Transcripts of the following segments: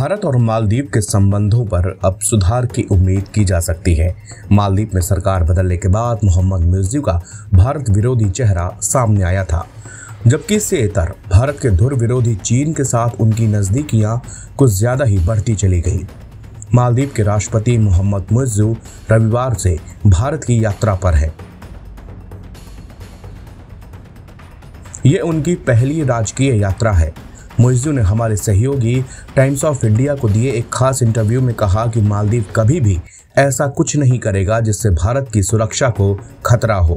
भारत और मालदीव के संबंधों पर अब सुधार की उम्मीद की जा सकती है। मालदीव में सरकार बदलने के बाद मोहम्मद मुइज़्ज़ू का भारत विरोधी चेहरा सामने आया था, जबकि इससे इतर भारत के धुर विरोधी चीन के साथ उनकी नजदीकियां कुछ ज्यादा ही बढ़ती चली गई। मालदीव के राष्ट्रपति मोहम्मद मुइज़्ज़ू रविवार से भारत की यात्रा पर है। ये उनकी पहली राजकीय यात्रा है। मुइज़्ज़ू ने हमारे सहयोगी टाइम्स ऑफ इंडिया को दिए एक खास इंटरव्यू में कहा कि मालदीव कभी भी ऐसा कुछ नहीं करेगा जिससे भारत की सुरक्षा को खतरा हो।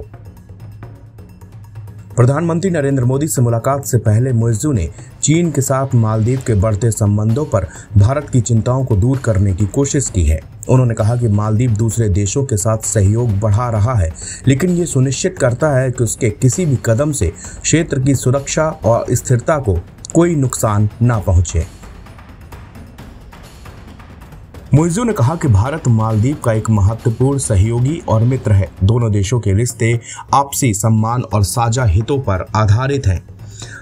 प्रधानमंत्री नरेंद्र मोदी से मुलाकात से पहले मुइज़्ज़ू ने चीन के साथ मालदीव के बढ़ते संबंधों पर भारत की चिंताओं को दूर करने की कोशिश की है। उन्होंने कहा कि मालदीव दूसरे देशों के साथ सहयोग बढ़ा रहा है, लेकिन ये सुनिश्चित करता है कि उसके किसी भी कदम से क्षेत्र की सुरक्षा और स्थिरता को कोई नुकसान ना पहुंचे। मुइज़्ज़ू ने कहा कि भारत मालदीव का एक महत्वपूर्ण सहयोगी और मित्र है। दोनों देशों के रिश्ते आपसी सम्मान और साझा हितों पर आधारित हैं।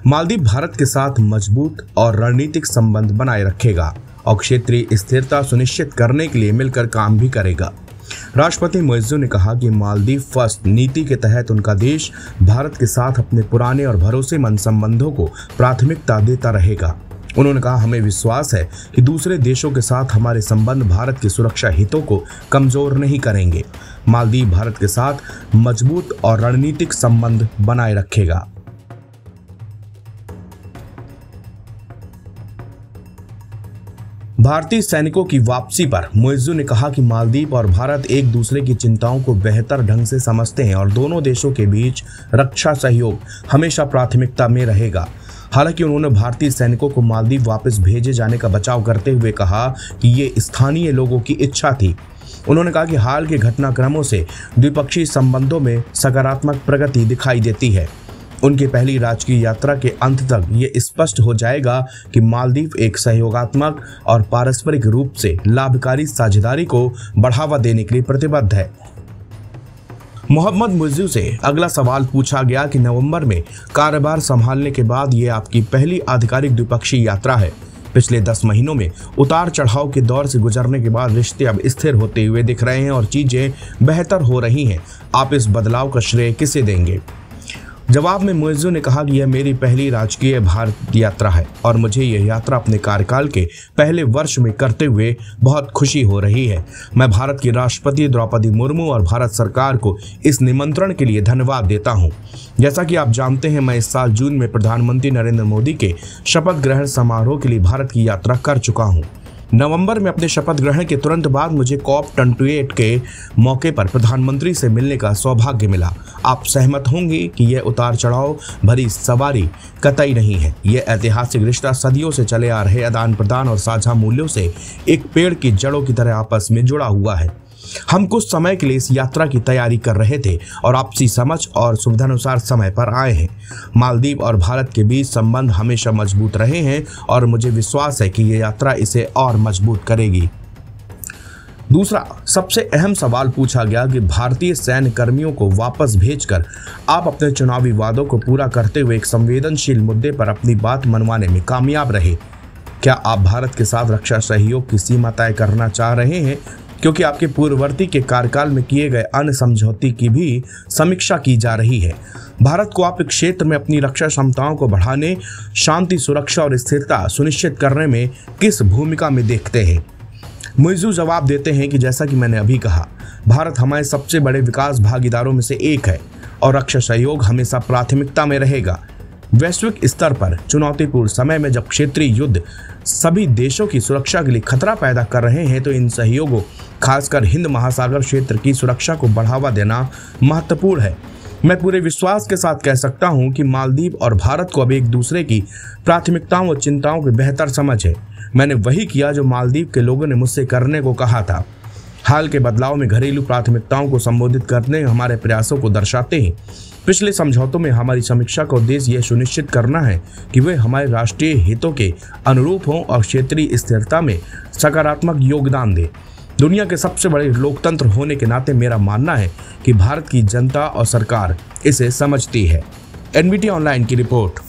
मालदीव भारत के साथ मजबूत और रणनीतिक संबंध बनाए रखेगा और क्षेत्रीय स्थिरता सुनिश्चित करने के लिए मिलकर काम भी करेगा। राष्ट्रपति मुइज़्ज़ू ने कहा कि मालदीव फर्स्ट नीति के तहत उनका देश भारत के साथ अपने पुराने और भरोसेमंद संबंधों को प्राथमिकता देता रहेगा। उन्होंने कहा, हमें विश्वास है कि दूसरे देशों के साथ हमारे संबंध भारत की सुरक्षा हितों को कमजोर नहीं करेंगे। मालदीव भारत के साथ मजबूत और रणनीतिक संबंध बनाए रखेगा। भारतीय सैनिकों की वापसी पर मुइज़्ज़ू ने कहा कि मालदीव और भारत एक दूसरे की चिंताओं को बेहतर ढंग से समझते हैं और दोनों देशों के बीच रक्षा सहयोग हमेशा प्राथमिकता में रहेगा। हालांकि उन्होंने भारतीय सैनिकों को मालदीव वापस भेजे जाने का बचाव करते हुए कहा कि ये स्थानीय लोगों की इच्छा थी। उन्होंने कहा कि हाल के घटनाक्रमों से द्विपक्षीय संबंधों में सकारात्मक प्रगति दिखाई देती है। उनकी पहली राजकीय यात्रा के अंत तक ये स्पष्ट हो जाएगा कि मालदीव एक सहयोगात्मक और पारस्परिक रूप से लाभकारी साझेदारी को बढ़ावा देने के लिए प्रतिबद्ध है। मोहम्मद मुइज़्ज़ू से अगला सवाल पूछा गया कि नवंबर में कार्यभार संभालने के बाद ये आपकी पहली आधिकारिक द्विपक्षीय यात्रा है। पिछले 10 महीनों में उतार चढ़ाव के दौर से गुजरने के बाद रिश्ते अब स्थिर होते हुए दिख रहे हैं और चीजें बेहतर हो रही हैं। आप इस बदलाव का श्रेय किसे देंगे? जवाब में मुइज़्ज़ू ने कहा कि यह मेरी पहली राजकीय भारत यात्रा है और मुझे यह यात्रा अपने कार्यकाल के पहले वर्ष में करते हुए बहुत खुशी हो रही है। मैं भारत की राष्ट्रपति द्रौपदी मुर्मू और भारत सरकार को इस निमंत्रण के लिए धन्यवाद देता हूं। जैसा कि आप जानते हैं, मैं इस साल जून में प्रधानमंत्री नरेंद्र मोदी के शपथ ग्रहण समारोह के लिए भारत की यात्रा कर चुका हूँ। नवंबर में अपने शपथ ग्रहण के तुरंत बाद मुझे COP28 के मौके पर प्रधानमंत्री से मिलने का सौभाग्य मिला। आप सहमत होंगे कि यह उतार चढ़ाव भरी सवारी कतई नहीं है। यह ऐतिहासिक रिश्ता सदियों से चले आ रहे आदान प्रदान और साझा मूल्यों से एक पेड़ की जड़ों की तरह आपस में जुड़ा हुआ है। हम कुछ समय के लिए इस यात्रा की तैयारी कर रहे थे और आपसी समझ और सुविधानुसार समय पर आए हैं। मालदीव और भारत के बीच संबंध हमेशा मजबूत रहे हैं और मुझे विश्वास है कि ये यात्रा इसे और मजबूत करेगी। दूसरा सबसे अहम सवाल पूछा गया कि भारतीय सैन्य कर्मियों को वापस भेजकर आप अपने चुनावी वादों को पूरा करते हुए एक संवेदनशील मुद्दे पर अपनी बात मनवाने में कामयाब रहे। क्या आप भारत के साथ रक्षा सहयोग की सीमा तय करना चाह रहे हैं? क्योंकि आपके पूर्ववर्ती के कार्यकाल में किए गए अन्य समझौते की भी समीक्षा की जा रही है। भारत को आप इस क्षेत्र में अपनी रक्षा क्षमताओं को बढ़ाने, शांति, सुरक्षा और स्थिरता सुनिश्चित करने में किस भूमिका में देखते हैं? मुइज़्ज़ू जवाब देते हैं कि जैसा कि मैंने अभी कहा, भारत हमारे सबसे बड़े विकास भागीदारों में से एक है और रक्षा सहयोग हमेशा प्राथमिकता में रहेगा। वैश्विक स्तर पर चुनौतीपूर्ण समय में जब क्षेत्रीय युद्ध सभी देशों की सुरक्षा के लिए खतरा पैदा कर रहे हैं, तो इन सहयोगों, खासकर हिंद महासागर क्षेत्र की सुरक्षा को बढ़ावा देना महत्वपूर्ण है। मैं पूरे विश्वास के साथ कह सकता हूं कि मालदीव और भारत को अब एक दूसरे की प्राथमिकताओं और चिंताओं की बेहतर समझ है। मैंने वही किया जो मालदीव के लोगों ने मुझसे करने को कहा था। हाल के बदलाव में घरेलू प्राथमिकताओं को संबोधित करने हमारे प्रयासों को दर्शाते हैं। पिछले समझौतों में हमारी समीक्षा का उद्देश्य यह सुनिश्चित करना है कि वे हमारे राष्ट्रीय हितों के अनुरूप हों और क्षेत्रीय स्थिरता में सकारात्मक योगदान दें। दुनिया के सबसे बड़े लोकतंत्र होने के नाते मेरा मानना है कि भारत की जनता और सरकार इसे समझती है। NBT ऑनलाइन की रिपोर्ट।